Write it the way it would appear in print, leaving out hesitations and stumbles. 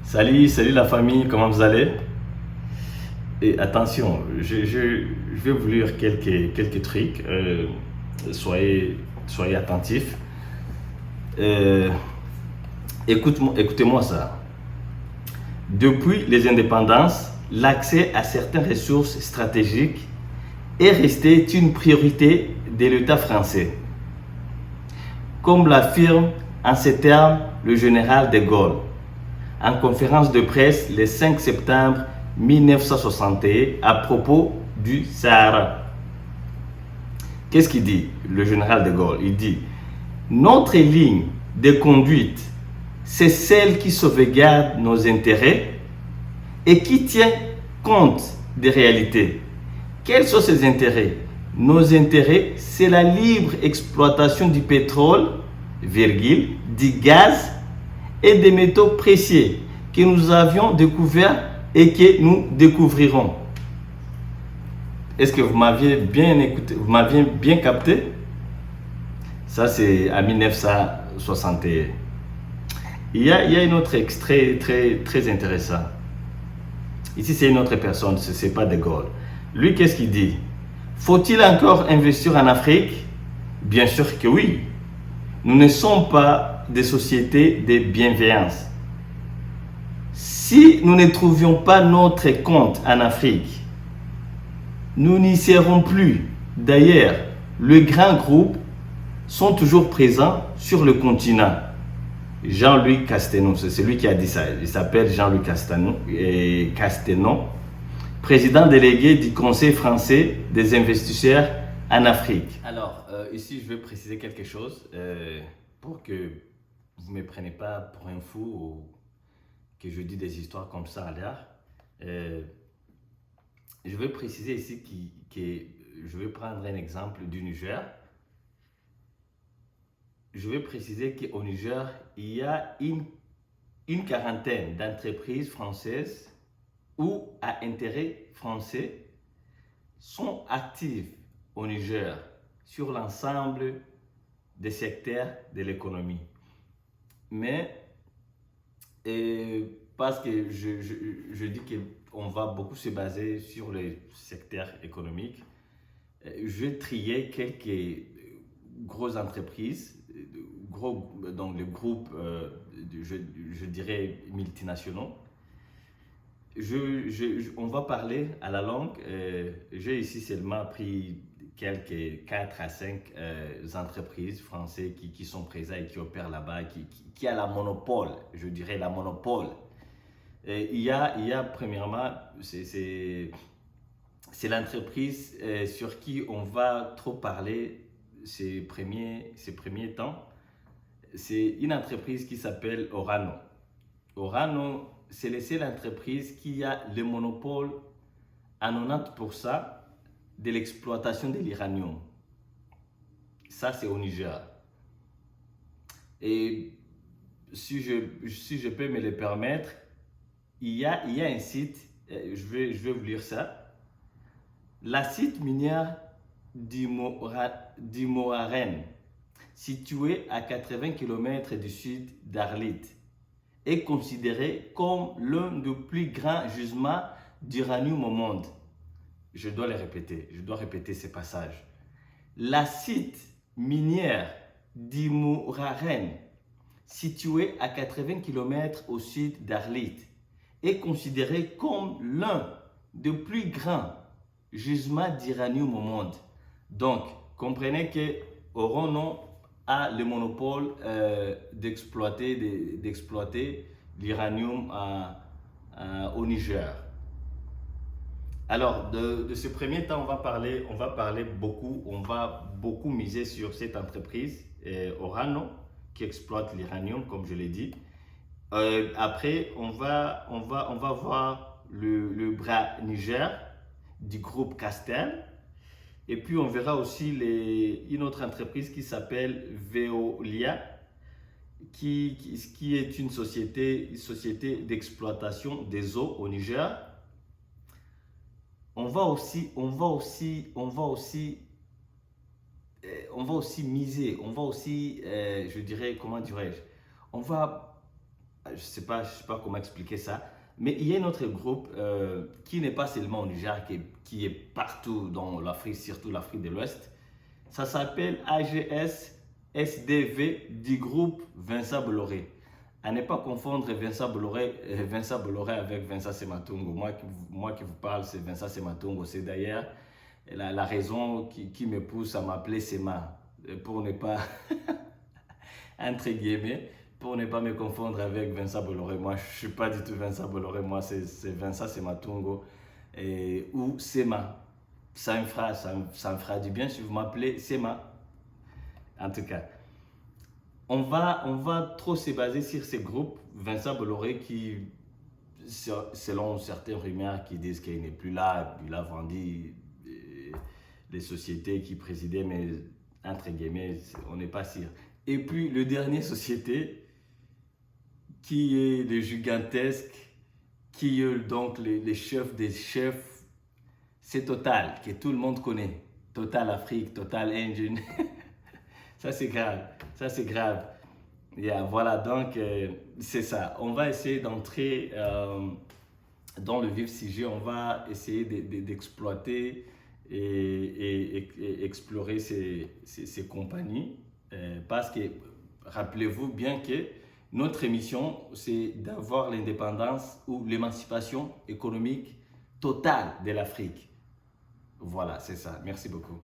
Salut la famille, comment vous allez? Et attention, je vais vous lire quelques trucs. Soyez attentifs. Euh, Écoutez-moi ça. Depuis les indépendances, l'accès à certaines ressources stratégiques est resté une priorité de l'État français. Comme l'affirme en ces termes le général de Gaulle en conférence de presse le 5 septembre 1961 à propos du Sahara. Qu'est-ce qu'il dit, le général de Gaulle? Il dit: notre ligne de conduite, c'est celle qui sauvegarde nos intérêts et qui tient compte des réalités. Quels sont ces intérêts? Nos intérêts, c'est la libre exploitation du pétrole, du gaz et des métaux précieux que nous avions découverts et que nous découvrirons. Est-ce que vous m'aviez bien écouté, vous m'aviez bien capté? Ça, c'est en 1961. Il y a un autre extrait très intéressant. Ici, c'est une autre personne, ce n'est pas de Gaulle. Lui, qu'est-ce qu'il dit? Faut-il encore investir en Afrique? Bien sûr que oui. Nous ne sommes pas des sociétés de bienveillance. Si nous ne trouvions pas notre compte en Afrique, nous n'y serons plus. D'ailleurs, les grands groupes sont toujours présents sur le continent. Jean-Louis Castelnau, c'est celui qui a dit ça. Il s'appelle Jean-Louis Castelnau, président délégué du Conseil français des investisseurs en Afrique. Alors, ici, je vais préciser quelque chose pour que vous ne me preniez pas pour un fou ou que je dis des histoires comme ça à l'air. Je vais préciser ici que je vais prendre un exemple du Niger. Je vais préciser qu'au Niger, il y a une quarantaine d'entreprises françaises ou à intérêt français sont actives au Niger sur l'ensemble des secteurs de l'économie. Mais parce que je dis qu'on va beaucoup se baser sur les secteurs économiques, je vais trier quelques grosses entreprises, donc les groupes, je dirais, multinationaux. On va parler à la longue. J'ai ici seulement pris quelques 4 à 5 entreprises françaises qui sont présentes et qui opèrent là-bas, qui a la monopole, je dirais la monopole. Il y a premièrement, c'est l'entreprise sur qui on va trop parler ces premiers temps. C'est une entreprise qui s'appelle Orano. Orano, c'est la seule entreprise qui a le monopole à 90% de l'exploitation de l'uranium. Ça, c'est au Niger. Et si je peux me le permettre, il y a un site, je vais vous lire ça. La site minière d'Imoaren, située à 80 km du sud d'Arlit, est considéré comme l'un des plus grands gisements d'uranium au monde. Je dois répéter ces passages. La site minière d'Imoaren, située à 80 km au sud d'Arlit, est considéré comme l'un des plus grands gisements d'uranium au monde. Donc, comprenez que Orano a le monopole d'exploiter l'uranium au Niger. Alors, de ce premier temps, on va beaucoup miser sur cette entreprise, Orano, qui exploite l'uranium, comme je l'ai dit. Après, on va voir le bras Niger du groupe Castel. Et puis, on verra aussi une autre entreprise qui s'appelle Veolia, qui est une société d'exploitation des eaux au Niger. On va aussi miser, je dirais, comment dirais-je, on va je sais pas comment expliquer ça. Mais il y a un autre groupe qui n'est pas seulement au Niger, qui est partout dans l'Afrique, surtout l'Afrique de l'Ouest. Ça s'appelle AGS SDV du groupe Vincent Bolloré. À ne pas confondre Vincent Bolloré avec Vincent Sematungo. Moi qui vous parle, c'est Vincent Sematungo. C'est d'ailleurs la raison qui me pousse à m'appeler Sema, pour ne pas, entre guillemets, pour ne pas me confondre avec Vincent Bolloré. Moi, je ne suis pas du tout Vincent Bolloré. Moi, c'est Vincent Sematungo ou Sema. Ça me fera du bien si vous m'appelez Sema. En tout cas, on va trop se baser sur ces groupes. Vincent Bolloré qui, selon certaines rumeurs qui disent qu'il n'est plus là, il a vendu les sociétés qui présidaient, mais entre guillemets, on n'est pas sûr. Et puis le dernier société qui est le gigantesque, qui est donc les chefs des chefs, c'est Total, que tout le monde connaît. Total Afrique, Total Engine. Ça c'est grave, ça c'est grave. Yeah, voilà, donc c'est ça. On va essayer d'entrer dans le vif sujet. On va essayer d'exploiter et explorer ces compagnies. Parce que rappelez-vous bien que notre émission, c'est d'avoir l'indépendance ou l'émancipation économique totale de l'Afrique. Voilà, c'est ça. Merci beaucoup.